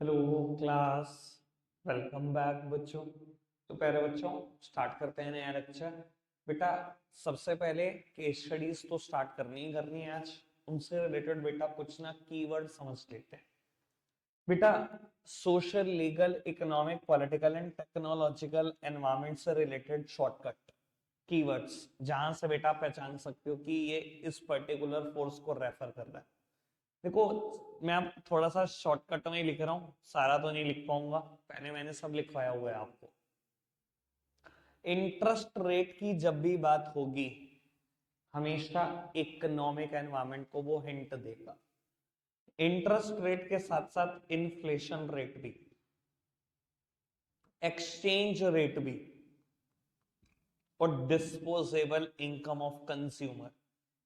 Hello class. Welcome back बच्चों। तो पहले बच्चों स्टार्ट करते हैं नया लेक्चर। बेटा सबसे पहले केस स्टडीज तो स्टार्ट करनी है आज। उनसे रिलेटेड बेटा कुछ ना कीवर्ड समझ लेते हैं। बेटा social legal economic political and technological environment से रिलेटेड शॉर्टकट कीवर्ड्स जहां से बेटा आप पहचान सकते हो कि ये इस पर्टिकुलर फोर्स को रेफर कर रहा है। देखो मैं अब थोड़ा सा शॉर्टकट में ही लिख रहा हूं, सारा तो नहीं लिख पाऊंगा, पहले मैंने सब लिखवाया हुआ है आपको। इंटरेस्ट रेट की जब भी बात होगी हमेशा इकोनॉमिक एनवायरनमेंट को वो हिंट देगा। इंटरेस्ट रेट के साथ साथ इन्फ्लेशन रेट भी, एक्सचेंज रेट भी, और डिस्पोजेबल इनकम ऑफ कंज्यूमर।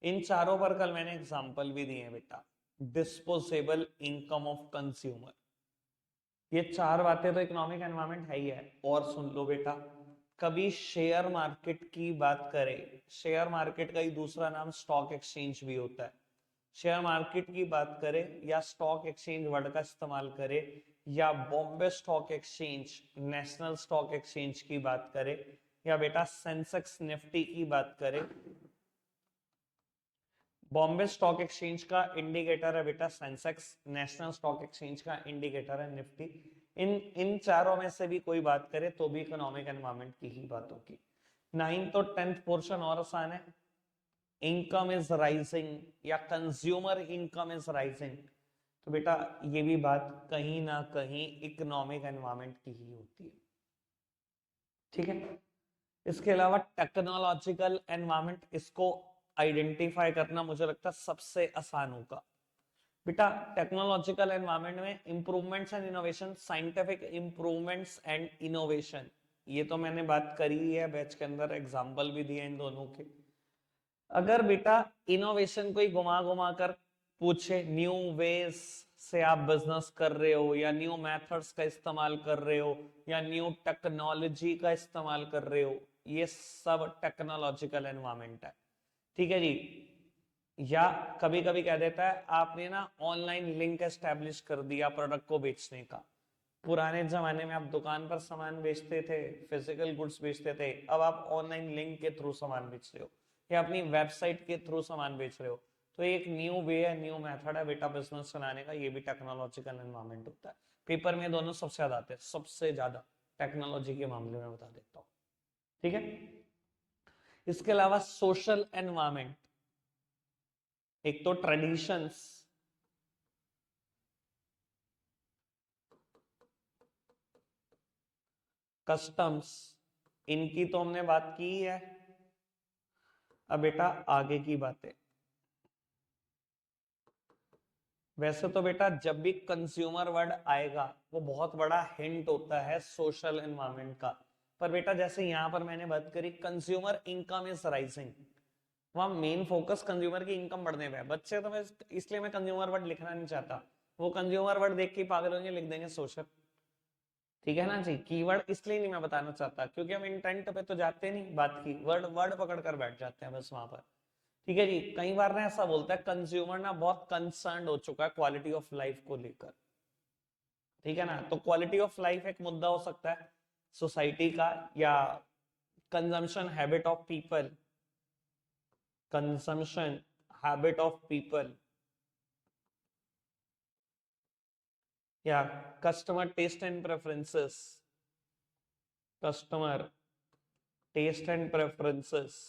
इन चारों पर कल मैंने एग्जांपल भी दिए हैं बेटा। डिस्पोजेबल इनकम ऑफ कंज्यूमर, ये चार बातें तो इकोनॉमिक एनवायरनमेंट है ही है। और सुन लो बेटा, कभी शेयर मार्केट की बात करें, शेयर मार्केट का ही दूसरा नाम स्टॉक एक्सचेंज भी होता है। शेयर मार्केट की बात करें या स्टॉक एक्सचेंज वर्ड का इस्तेमाल करें या Bombay stock exchange, national stock exchange की बात करें या बेटा सेंसेक्स निफ्टी की बात करें, बॉम्बे स्टॉक एक्सचेंज का इंडिकेटर है बेटा सेंसेक्स, नेशनल स्टॉक एक्सचेंज का इंडिकेटर है निफ्टी। इन इन चारों में से भी कोई बात करे तो भी इकोनॉमिक एनवायरनमेंट की ही बात होगी। 9th और 10th पोर्शन और आसान है। इनकम इज राइजिंग या कंज्यूमर इनकम इज राइजिंग, तो बेटा ये भी बात कहीं ना कहीं इकोनॉमिक एनवायरनमेंट की ही होती है। ठीक है। इसके अलावा टेक्नोलॉजिकल एनवायरनमेंट, इसको आइडेंटिफाई करना मुझे लगता है सबसे आसान होगा। बेटा टेक्नोलॉजिकल एनवायरनमेंट में improvements and innovation, scientific improvements and innovation, ये तो मैंने बात करी ही है बैच के अंदर, एग्जांपल भी दिए इन दोनों के। अगर बेटा इनोवेशन को ही घुमा घुमा कर पूछे, न्यू वेज से आप बिजनेस कर रहे हो या न्यू मेथड्स का इस्तेमाल कर रहे हो या न्यू टेक्नोलॉजी का इस्तेमाल कर रहे हो, ये सब टेक्नोलॉजिकल एनवायरनमेंट है। ठीक है जी। या कभी कभी कह देता है आपने ना ऑनलाइन लिंक एस्टेब्लिश कर दिया प्रोडक्ट को बेचने का। पुराने जमाने में आप दुकान पर सामान बेचते थे, फिजिकल गुड्स बेचते थे, अब आप ऑनलाइन लिंक के थ्रू सामान बेच रहे हो या अपनी वेबसाइट के थ्रू सामान बेच रहे हो। तो एक न्यू वे है, न्यू मेथड है बेटा बिजनेस चलाने का, ये भी टेक्नोलॉजिकल एनवायरनमेंट होता है। पेपर में दोनों सबसे ज्यादा आते हैं, सबसे ज्यादा टेक्नोलॉजी के मामले में बता देता हूं। ठीक है। इसके अलावा सोशल एनवायरनमेंट, एक तो ट्रेडिशंस, कस्टम्स, इनकी तो हमने बात की है। अब बेटा आगे की बातें। वैसे तो बेटा जब भी कंज्यूमर वर्ड आएगा वो बहुत बड़ा हिंट होता है सोशल एनवायरनमेंट का। पर बेटा जैसे यहां पर मैंने बात करी कंज्यूमर इनकम इज राइजिंग, वहां मेन फोकस कंज्यूमर की इनकम बढ़ने पे है। बच्चे तो मैं इसलिए मैं कंज्यूमर वर्ड लिखना नहीं चाहता, वो कंज्यूमर वर्ड देख के पागल होंगे, लिख देंगे सोशल। ठीक है ना जी। कीवर्ड इसलिए नहीं मैं बताना चाहता क्योंकि हम इंटेंट पे तो जाते नहीं, बात की वर्ड वर्ड पकड़ कर बैठ जाते हैं बस वहां पर। ठीक है जी। कई बार ना ऐसा बोलता है कंज्यूमर ना बहुत कंसर्न हो चुका है क्वालिटी ऑफ लाइफ को लेकर। ठीक है ना। तो क्वालिटी ऑफ लाइफ एक मुद्दा हो सकता है सोसाइटी का, या consumption habit of people, consumption habit of people, या customer taste and preferences, customer taste and preferences,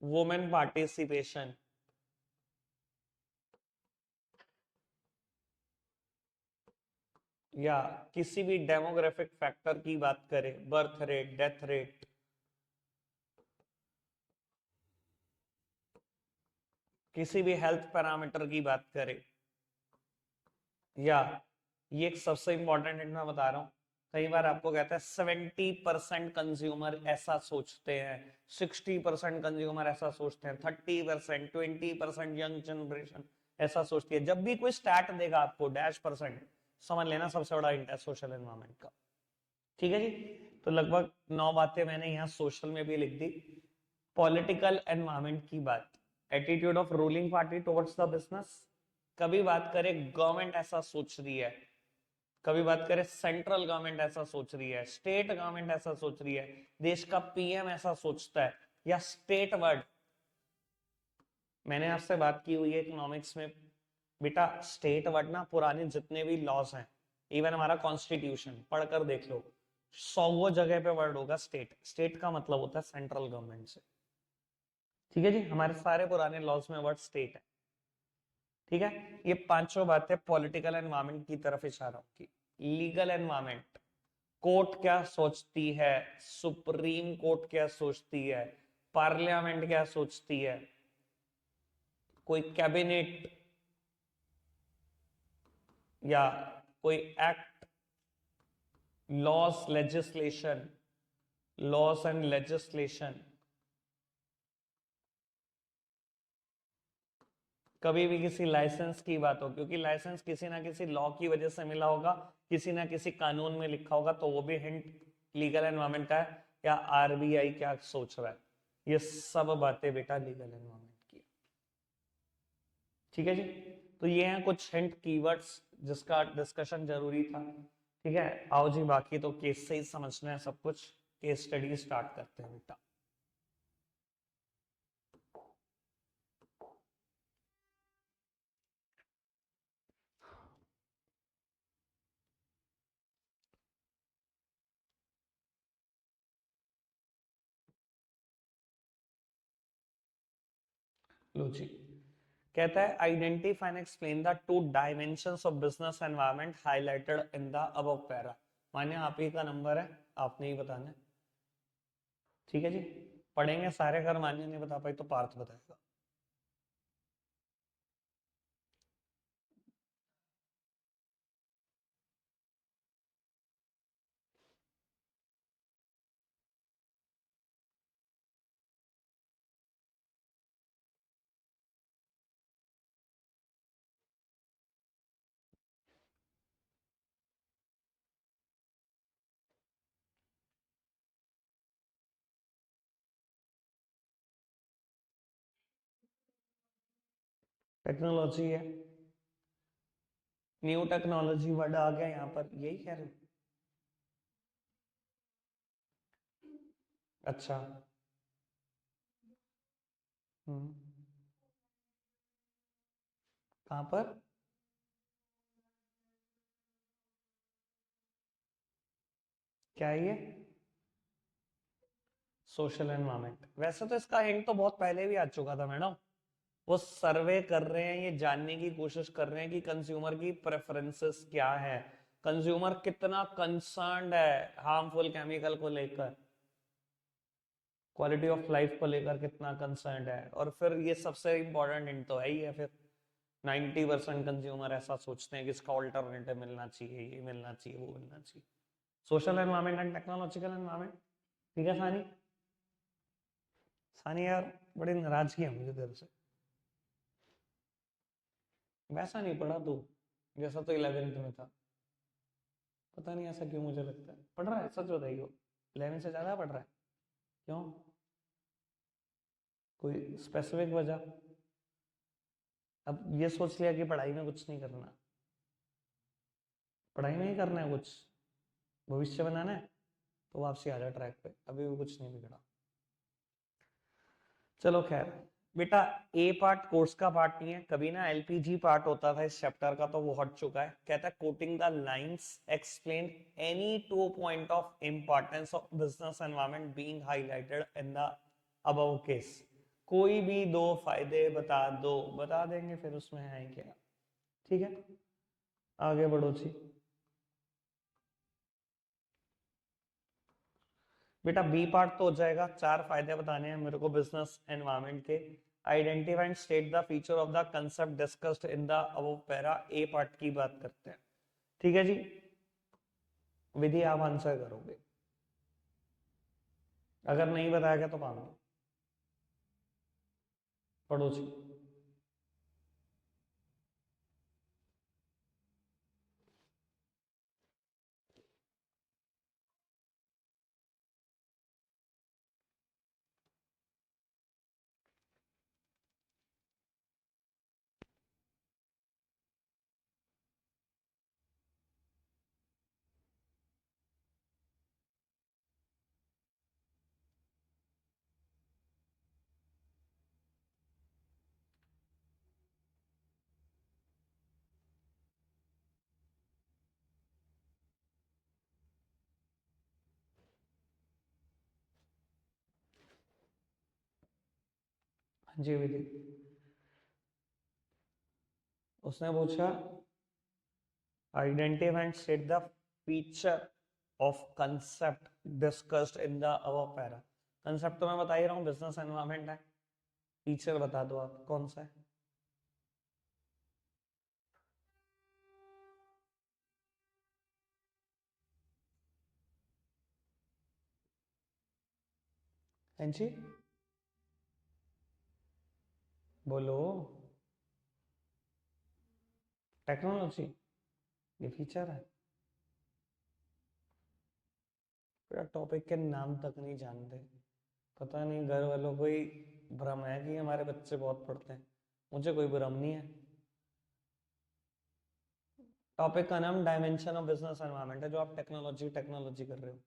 women participation, या किसी भी डेमोग्राफिक फैक्टर की बात करें, बर्थ रेट, डेथ रेट, किसी भी हेल्थ पैरामीटर की बात करें, या ये एक सबसे इंपॉर्टेंट मैं बता रहा हूं, कई बार आपको कहता है 70% कंज्यूमर ऐसा सोचते हैं, 60% कंज्यूमर ऐसा सोचते हैं, 30%, 20% यंग जनरेशन ऐसा सोचती है। जब भी कोई स्टैट देगा आपको डैश परसेंट, समझ लेना सबसे बड़ा इंट है सोशल एनवायरनमेंट का। ठीक है जी। तो लगभग 9 बातें मैंने यहां सोशल में भी लिख दी। पॉलिटिकल एनवायरनमेंट की बात, attitude of ruling party towards the business. कभी बात करें गवर्नमेंट ऐसा सोच रही है, कभी बात करें सेंट्रल गवर्नमेंट ऐसा सोच रही है, स्टेट गवर्नमेंट ऐसा सोच रही है, देश का पीएम ऐसा सोचता है, या स्टेट वर्ड। मैंने आपसे बात की हुई है इकोनॉमिक्स में, बेटा स्टेट वर्ड ना पुराने जितने भी लॉज हैं, इवन हमारा कॉन्स्टिट्यूशन पढ़कर देख लो, 100 जगह पे वर्ड होगा स्टेट। स्टेट का मतलब होता है सेंट्रल गवर्नमेंट से। ठीक है जी, हमारे सारे पुराने लॉज में वर्ड स्टेट है। ठीक है, ये पांचों बातें पॉलिटिकल एनवायरमेंट की तरफ इशारा होगी। लीगल एनवायरमेंट, कोर्ट क्या सोचती है, सुप्रीम कोर्ट क्या सोचती है, पार्लियामेंट क्या सोचती है, कोई कैबिनेट या कोई act, loss legislation, loss and legislation. कभी भी किसी लाइसेंस की बात हो, क्योंकि लाइसेंस किसी ना किसी लॉ की वजह से मिला होगा, किसी ना किसी कानून में लिखा होगा, तो वो भी हिंट लीगल एनवायरमेंट का है। या आरबीआई क्या सोच रहा है, ये सब बातें बेटा लीगल एनवायरमेंट की। ठीक है जी, तो ये हैं कुछ हिंट कीवर्ड्स जिसका डिस्कशन जरूरी था। ठीक है, आओ जी बाकी तो केस से ही समझना है सब कुछ। केस स्टडी स्टार्ट करते हैं बेटा। लो जी, कहता है identify and explain the two dimensions of business environment highlighted in the above para. माने आप ही का नंबर है, आपने ही बताना है। ठीक है जी, पढ़ेंगे सारे, अगर मान्य नहीं बता पाई तो पार्थ बताएगा। टेक्नोलॉजी है, न्यू टेक्नोलॉजी वर्ड आ गया यहाँ पर, यही कह रहे हो? अच्छा। हम्म, कहाँ पर? क्या है ये? Social environment. वैसे तो इसका हिंट तो बहुत पहले भी आ चुका था मैडम। वो सर्वे कर रहे हैं, ये जानने की कोशिश कर रहे हैं कि कंज्यूमर की प्रेफरेंसेस क्या है, कंज्यूमर कितना कंसर्न्ड है हार्मफुल केमिकल को लेकर, क्वालिटी ऑफ लाइफ को लेकर कितना कंसर्न्ड है। और फिर ये सबसे इंपॉर्टेंट हिंट तो है ही है फिर, 90% कंज्यूमर ऐसा सोचते हैं कि इसका ऑल्टरनेटिव मिलना चाहिए, ये मिलना चाहिए, वो मिलना चाहिए। Social environment and technological environment. ठीक है सानी? सानी यार बड़ी नाराजगी है मुझे तेरे से, वैसा नहीं पढ़ा तू जैसा तो 11th में था। पता नहीं ऐसा क्यों मुझे लगता है। पढ़ रहा है, सच बताइयो, 11 से ज्यादा पढ़ रहा है? क्यों, कोई स्पेसिफिक वजह? अब ये सोच लिया कि पढ़ाई में कुछ नहीं करना, पढ़ाई में ही करना है कुछ, भविष्य बनाना है, तो वापसी आ जा ट्रैक पे, अभी भी कुछ नहीं बिगड़ा। चलो खैर बेटा, ए पार्ट कोर्स का पार्ट नहीं है, कभी ना एलपीजी पार्ट होता था इस चैप्टर का, तो वो हट चुका है। कहता है coating the lines explain any two point of importance of business environment being highlighted in the above case. कोई भी दो फायदे बता दो, बता देंगे फिर उसमें है क्या। ठीक है, आगे बढ़ो जी। बेटा बी पार्ट तो हो जाएगा, चार फायदे बताने हैं मेरे को बिजनेस एनवायरनमेंट के। Identify and state the feature of the concept discussed in the above para. A part की बात करते हैं। ठीक है जी, विधि आप आंसर करोगे, अगर नहीं बताया तो मान लो। पढ़ो जी। जी विधि। उसने पूछा identify and state the feature of concept discussed in the above para. Concept तो मैं बता ही रहा हूँ, बिजनेस एनवायरनमेंट है। फीचर बता दो आप कौन सा है। हाँ जी बोलो। टेक्नोलॉजी ये फीचर है। पूरा टॉपिक के नाम तक नहीं जानते। पता नहीं घर वालों को ही भ्रम है कि हमारे बच्चे बहुत पढ़ते हैं। मुझे कोई भ्रम नहीं है। टॉपिक का नाम डायमेंशन ऑफ बिजनेस एनवायरनमेंट है, जो आप टेक्नोलॉजी टेक्नोलॉजी कर रहे हो।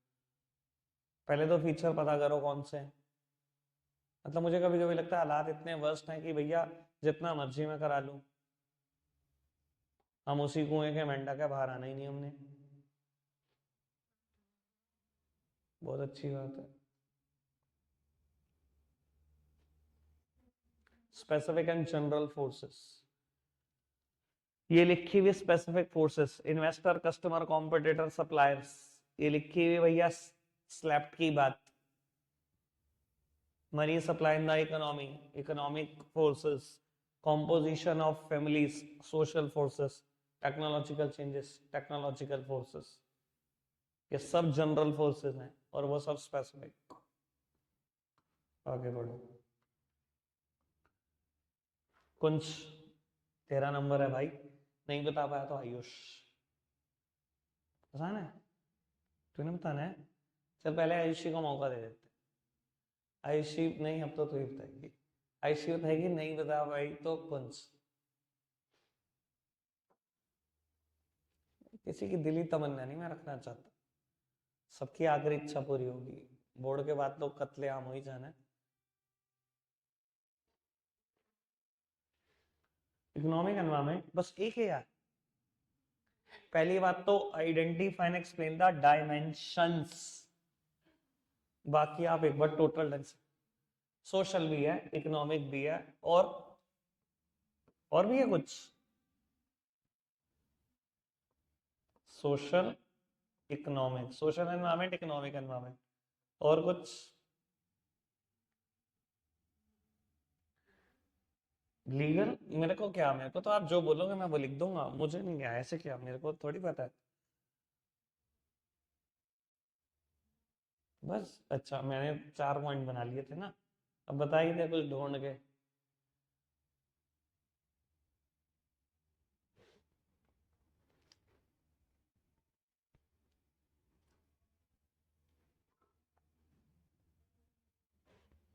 पहले तो फीचर पता करो कौन से हैं। मतलब मुझे कभी कभी लगता है हालात इतने वर्स्ट हैं कि भैया जितना मर्जी मैं करा लूं, हम उसी कुएं के मेंढक है, बाहर आना ही नहीं हमने। बहुत अच्छी बात है। स्पेसिफिक एंड जनरल फोर्सेस, ये लिखी हुई specific forces, investor, customer, competitor, suppliers, ये लिखी हुई भैया स्लैप्ड की बात। Money supply in the economy, economic forces, composition of families, social forces, technological changes, technological forces, ये सब जनरल फोर्सेस हैं और वो सब स्पेसिफिक। आगे बढ़ो। कुंज तेरा नंबर है भाई, नहीं बता पाया तो आयुष। आसान है, तूने बताना है। चल पहले आयुषी को मौका दे देते। आयुषी नहीं, अब तो तू ही बताएगी। आयुषी बताएगी, नहीं बता भाई तो कुंज। किसी की दिली तमन्ना नहीं मैं रखना चाहता, सबकी आखिरी इच्छा पूरी होगी। बोर्ड के बाद तो कत्लेआम हो ही जाना है। इकोनॉमिक एनवायरनमेंट बस एक है यार। पहली बात तो identify and explain the dimensions, बाकी आप एक बार टोटल ढंग से। सोशल भी है, इकोनॉमिक भी है, और भी है कुछ। Social, economic, social environment, economic environment, और कुछ। लीगल मेरे को क्या, मेरे को तो आप जो बोलोगे मैं वो लिख दूंगा, मुझे नहीं क्या ऐसे, क्या मेरे को थोड़ी पता है। बस अच्छा, मैंने 4 पॉइंट बना लिए थे ना, अब बताइए थे कुछ ढूंढ के।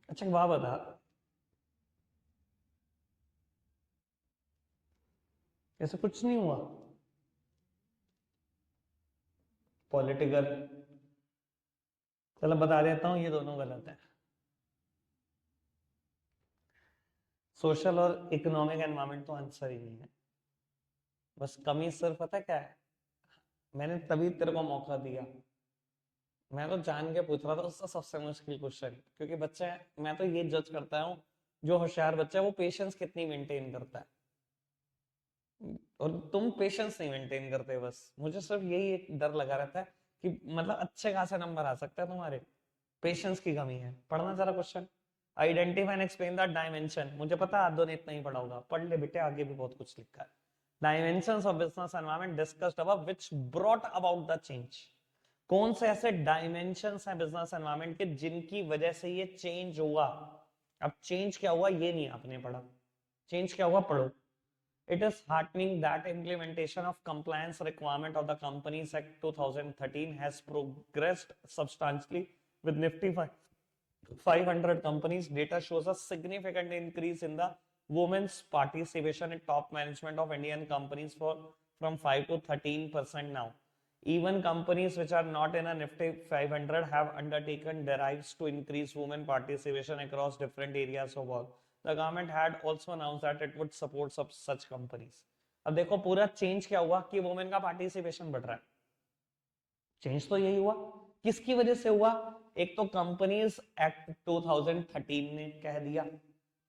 अच्छा वाह बता, ऐसे कुछ नहीं हुआ पॉलिटिकल। चलो बता देता हूँ, ये दोनों गलत है। सोशल और इकोनॉमिक एनवायरनमेंट तो आंसर ही नहीं है। बस कमी सिर्फ पता है क्या है, मैंने तभी तेरे को मौका दिया। मैं तो जान के पूछ रहा था उसका सबसे मुश्किल क्वेश्चन, क्योंकि बच्चा है, मैं तो ये जज करता हूँ जो होशियार बच्चा है वो पेशेंस कितनी मेंटेन करता है। और तुम पेशेंस नहीं मेंटेन करते, बस मुझे सिर्फ यही एक डर लगा रहता है कि मतलब अच्छे खासे नंबर आ सकते हैं तुम्हारे, पेशेंस की कमी है। पढ़ना जरा question. Identify and explain the dimension, मुझे पता है आदो ने इतना ही पढ़ा होगा, पढ़ ले बेटे, आगे भी बहुत कुछ लिखा है। Dimensions of business environment discussed above which brought about the change, कौन से ऐसे डायमेंशंस हैं बिजनेस एनवायरनमेंट के जिनकी वजह से ये चेंज हुआ। अब चेंज क्या हुआ ये नहीं आपने पढ़ा, चेंज क्या हुआ पढ़ो। It is heartening that implementation of compliance requirement of the Companies Act 2013 has progressed substantially with Nifty 500 companies. Data shows a significant increase in the women's participation in top management of Indian companies from 5 to 13% now. Even companies which are not in a Nifty 500 have undertaken drives to increase women participation across different areas of work. The government had also announced that it would support such companies. अब देखो पूरा change क्या हुआ कि women का participation बढ़ रहा है। चेंज तो यही हुआ, किसकी वजह से हुआ, एक तो कंपनीज एक्ट 2013 ने कह दिया,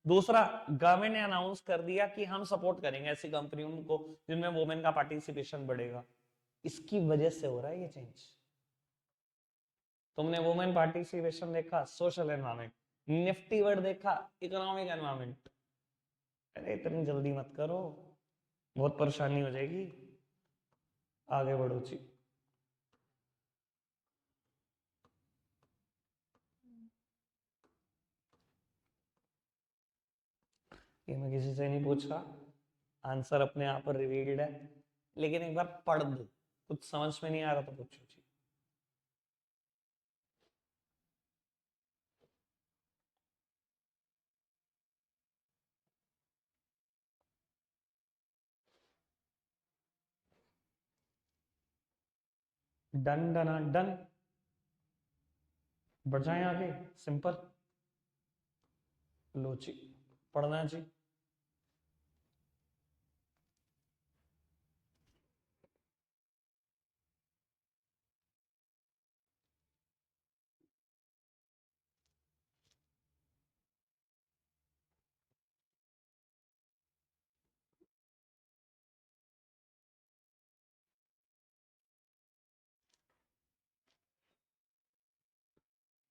दूसरा, गवर्नमेंट ने अनाउंस कर दिया कि हम सपोर्ट करेंगे ऐसी कंपनियों को जिनमें वुमेन का पार्टिसिपेशन बढ़ेगा। इसकी वजह से हो रहा है ये चेंज। तुमने वुमेन पार्टिसिपेशन देखा, सोशल एनवायरमेंट, निफ्टी वर्ड देखा, इकोनॉमिक एनवायरमेंट। अरे इतनी जल्दी मत करो, बहुत परेशानी हो जाएगी। आगे बढ़ो जी। ये मैं किसी से नहीं पूछ रहा, आंसर अपने आप पर रिवील्ड है, लेकिन एक बार पढ़ दो, कुछ समझ में नहीं आ रहा तो पूछो जी। Done done done. बढ़ जाए आगे, सिंपल। लो जी, पढ़ना जी।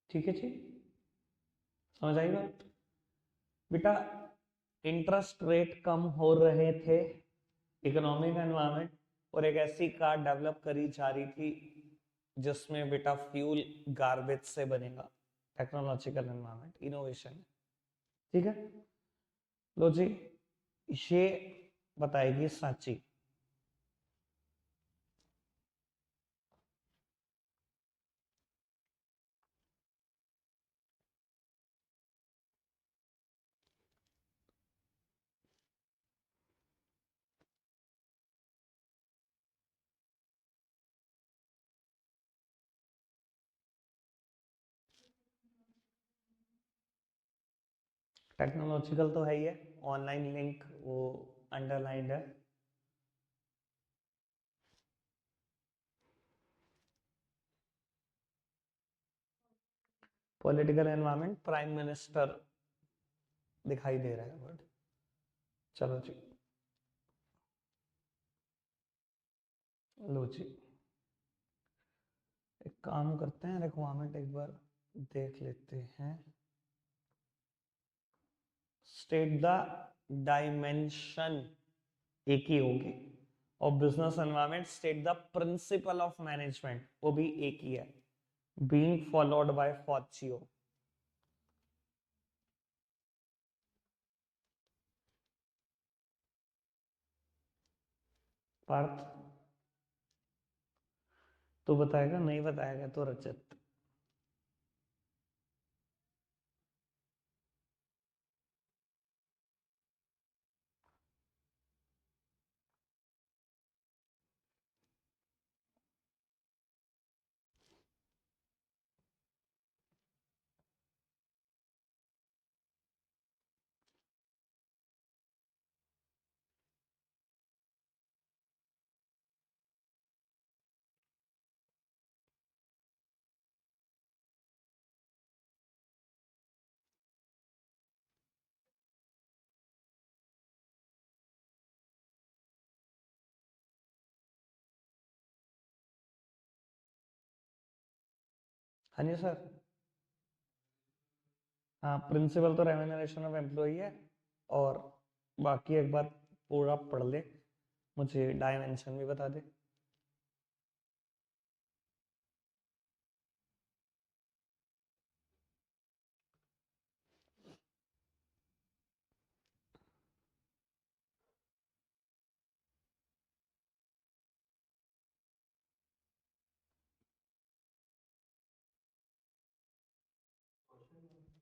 ठीक है जी, समझ आई बात बेटा। इंटरेस्ट रेट कम हो रहे थे, इकोनॉमिक एनवायरनमेंट, और एक ऐसी कार डेवलप करी जा रही थी जिसमें बेटा फ्यूल गार्बेज से बनेगा। Technological environment, innovation. ठीक है, लो जी, ये बताएगी सांची। टेक्नोलॉजिकल तो है ही है, ऑनलाइन लिंक वो अंडरलाइंड है। पॉलिटिकल एनवायरनमेंट, प्राइम मिनिस्टर दिखाई दे रहा है वर्ड। चलो जी, लो जी, एक काम करते हैं, रिक्वायरमेंट एक बार देख लेते हैं। स्टेट द डायमेंशन, एक ही होगी। और business environment, state the principle of management, वो भी एक ही है, being followed by fortune. Parth, तो बताएगा, नहीं बताएगा तो रजत। हाँ जी सर। हाँ, प्रिंसिपल तो रेम्यूनरेशन ऑफ एम्प्लॉई है, और बाकी एक बार पूरा पढ़ ले, मुझे डायमेंशन भी बता दे।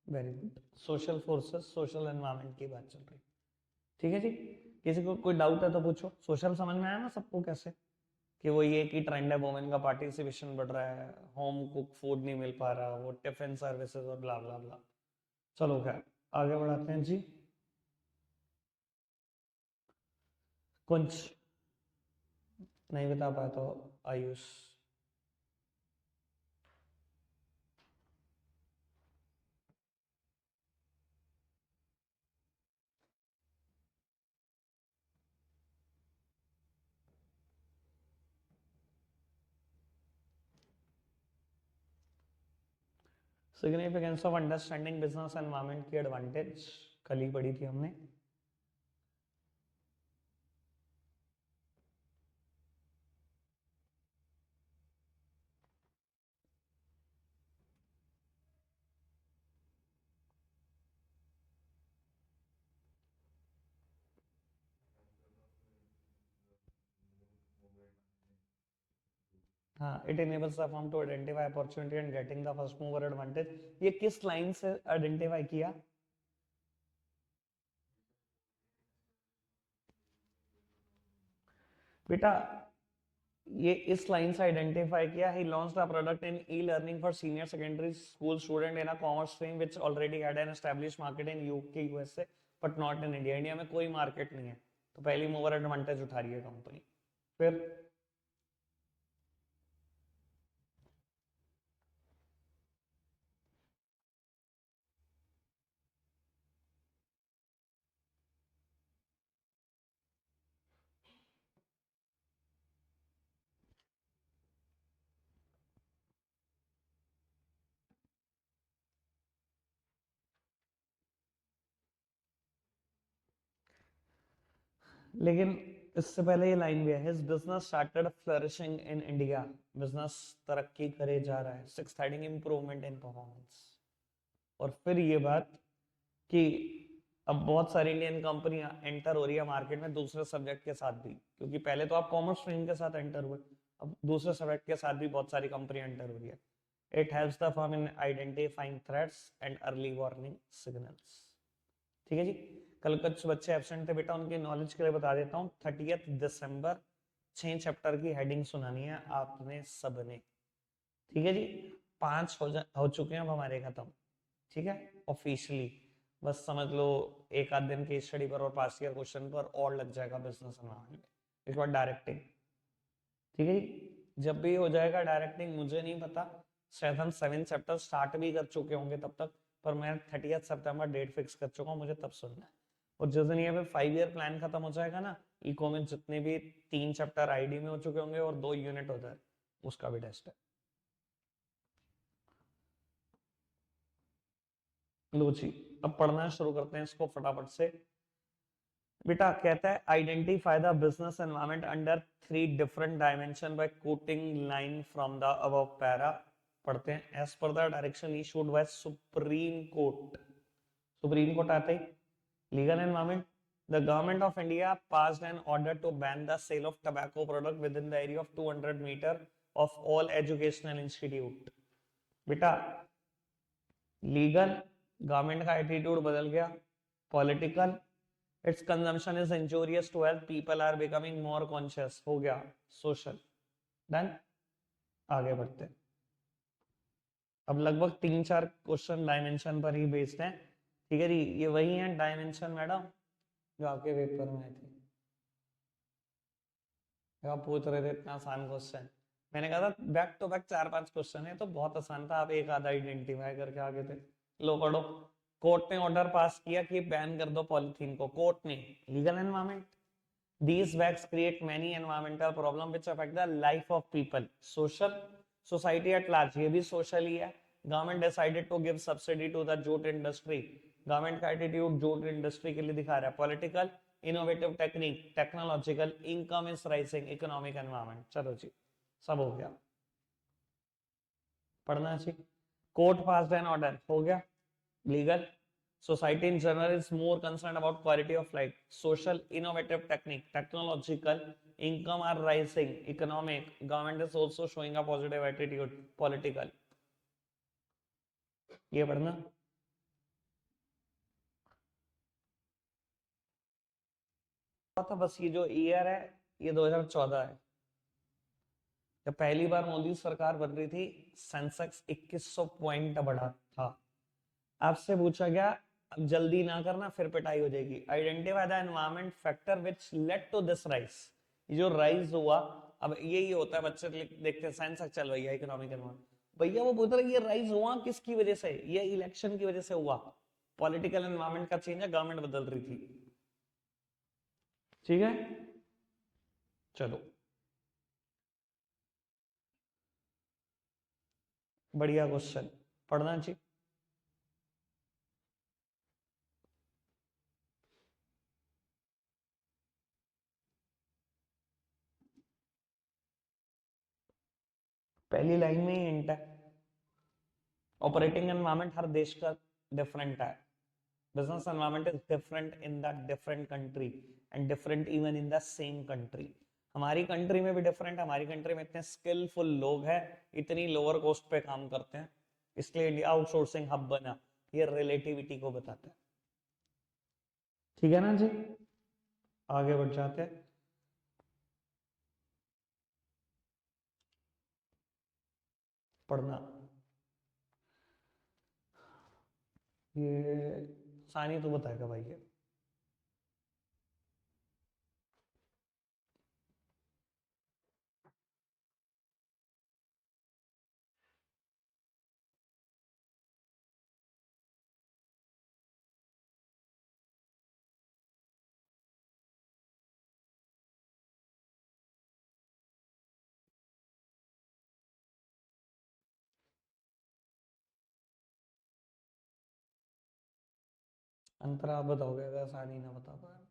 Very good. Social forces, social environment की बात चल रही। ठीक है जी, किसी को कोई डाउट है तो पूछो। सोशल समझ में आया ना सबको कैसे, कि वो ये कि ट्रेंड है, वुमेन का पार्टिसिपेशन बढ़ रहा है, होम कुक फूड नहीं मिल पा रहा, वो टिफिन सर्विसेज और ब्ला ब्ला ब्ला। चलो खैर, आगे बढ़ाते हैं जी। कुछ नहीं बता पाया तो Ayush. Significance of understanding business environment की एडवांटेज कल ही पढ़ी थी हमने। हाँ, it enables the firm to identify opportunity and getting the first mover advantage। ये किस लाइन से आइडेंटिफाई किया? बेटा ये इस लाइन से आइडेंटिफाई किया। He launched a product in e learning for senior secondary school student in a commerce stream which already had an established market in UK USA but not in India. India में कोई market नहीं है, तो पहली mover advantage उठा रही है company. फिर लेकिन इससे पहले ये लाइन भी है, his business started flourishing in India. Business तरक्की करे जा रहा है, एक्साइटिंग इंप्रूवमेंट इन परफॉर्मेंस। और फिर ये बात कि अब बहुत सारी इंडियन कंपनियां एंटर हो रही है मार्केट में दूसरे सब्जेक्ट के साथ भी, क्योंकि पहले तो आप कॉमर्स स्ट्रीम के साथ एंटर हुए, अब दूसरे सब्जेक्ट के साथ भी बहुत सारी कंपनियां एंटर हो रही है। It helps the firm in identifying threats and early warning signals. ठीक है जी। कल कुछ बच्चे एब्सेंट थे बेटा, उनकी नॉलेज के लिए बता देता हूँ। 30 दिसंबर 6 चैप्टर की हेडिंग सुनानी है आपने सबने। ठीक है जी। 5 हो चुके हैं अब हमारे खत्म। ठीक है, ऑफिशियली। बस समझ लो एक आध दिन की स्टडी पर और पास ईयर क्वेश्चन पर और लग जाएगा बिजनेस एनवायरनमेंट। इसके बाद डायरेक्टिंग। ठीक है जी। जब भी हो जाएगा डायरेक्टिंग मुझे नहीं पता, शायद हम 7 चैप्टर स्टार्ट भी कर चुके होंगे तब तक, पर मैं 30 सितंबर डेट फिक्स कर चुका हूँ, मुझे तब सुनना है। और जिस दिन ये 5 ईयर प्लान खत्म हो जाएगा ना, इको में जितने भी 3 चैप्टर आईडी में हो चुके होंगे और 2 यूनिट उधर, उसका भी टेस्ट है। लो जी, अब पढ़ना शुरू करते हैं इसको फटाफट से। बेटा कहता है identify the business environment under 3 different dimension by quoting line from the above para. पढ़ते हैं। As per the direction issued by Supreme Court. Supreme Court आते ही legal environment. The government of India passed an order to ban the sale of tobacco product within the area of 200 meter of all educational institute। बेटा legal, government का attitude बदल गया, political, it's consumption is injurious to health, people are becoming more conscious, हो गया social. Done. आगे बढ़ते हैं। अब लगभग 3-4 क्वेश्चन डायमेंशन पर ही बेस्ड हैं। ठीक है जी। ये वही है डायमेंशन मैडम जो आपके पेपर में आए थे, आप पूछ रहे थे इतना आसान क्वेश्चन। मैंने कहा था बैक टू बैक 4-5 क्वेश्चन है तो बहुत आसान था, आप एक आधा आइडेंटिफाई करके आगे थे। लो पढ़ो। कोर्ट ने ऑर्डर पास किया कि बैन कर दो पॉलिथीन को। कोर्ट ने, legal environment. These bags create many environmental problems which affect the life of people. Social, society at large, ये भी social ही है। Government decided to give subsidy to the jute industry। Government का attitude jute industry के लिए दिखा रहा है। Political, innovative technique, technological, income is rising, economic environment। चलो जी, सब हो गया। पढ़ना चाहिए। कोर्ट पास्ड एन ऑर्डर, हो गया। Legal, society in general is more concerned about quality of life, social, innovative technique, technological, income are rising, economic, government is also showing a positive attitude, political। ये पढ़ना। था बस ये जो year है ये 2014 है, जब पहली बार मोदी सरकार बन रही थी, सेंसेक्स 2100 पॉइंट बढ़ा था। आपसे पूछा गया, अब जल्दी ना करना फिर पिटाई हो जाएगी, identify the environment factor which led to this rise. ये जो राइज हुआ, अब यही होता है बच्चे देखते हैं साइंस चल रही है इकोनॉमिक एनवायरमेंट, भैया वो बोल रहे ये राइज हुआ किसकी वजह से, ये इलेक्शन की वजह से हुआ, पॉलिटिकल एनवायरमेंट का चेंज है, गवर्नमेंट बदल रही थी। ठीक है, चलो बढ़िया क्वेश्चन, पढ़ना चाहिए। पहली लाइन में ही हिंट है। ऑपरेटिंग एनवायरनमेंट हर देश का डिफरेंट है। Business environment is different in the different country and different even in the same country. हमारी कंट्री में भी डिफरेंट है, हमारी कंट्री में इतने स्किलफुल लोग हैं, इतनी लोअर कॉस्ट पे काम करते हैं, इसलिए इंडिया आउटसोर्सिंग हब बना। ये रिलेटिविटी को बताता है। ठीक है ना जी, आगे बढ़ जाते हैं। पढ़ना, ये सानी तो बताएगा भाई ये। अंतरा आप बताओगे अगर सानी ना बता पाए।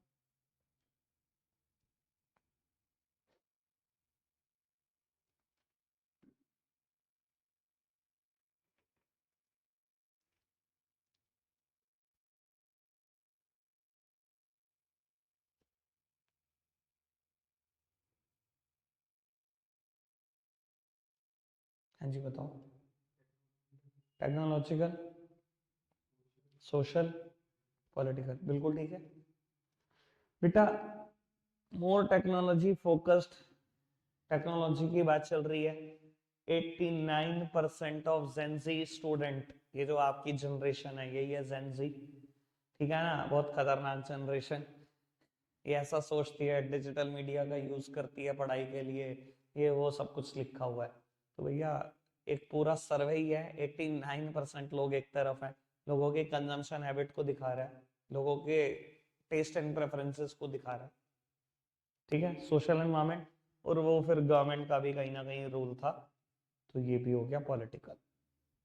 हाँ जी बताओ। टेक्नोलॉजिकल, सोशल, पॉलिटिकल, बिल्कुल ठीक है बेटा। मोर टेक्नोलॉजी फोकस्ड, टेक्नोलॉजी की बात चल रही है। 89% ऑफ जेंजी स्टूडेंट, ये जो आपकी जनरेशन है यही है जेंजी, ठीक है ना, बहुत खतरनाक जनरेशन। ये ऐसा सोचती है, डिजिटल मीडिया का यूज करती है पढ़ाई के लिए, ये वो सब कुछ लिखा हुआ है। तो भैया एक पूरा सर्वे ही है, 89% लोग एक तरफ है, लोगों के कंजम्पशन हैबिट को दिखा रहा है, लोगों के टेस्ट एंड प्रेफरेंसेस को दिखा रहा है। ठीक है, सोशल एनवायरमेंट, और वो फिर गवर्नमेंट का भी कहीं ना कहीं रूल था, तो ये भी हो गया पॉलिटिकल।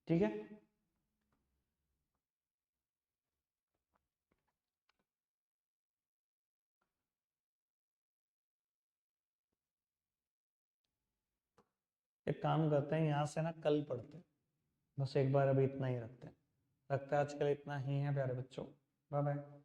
ठीक है, एक काम करते हैं यहाँ से ना कल पढ़ते हैं, बस एक बार अभी इतना ही रखते हैं। लगता है आजकल इतना ही है प्यारे बच्चों। Bye bye.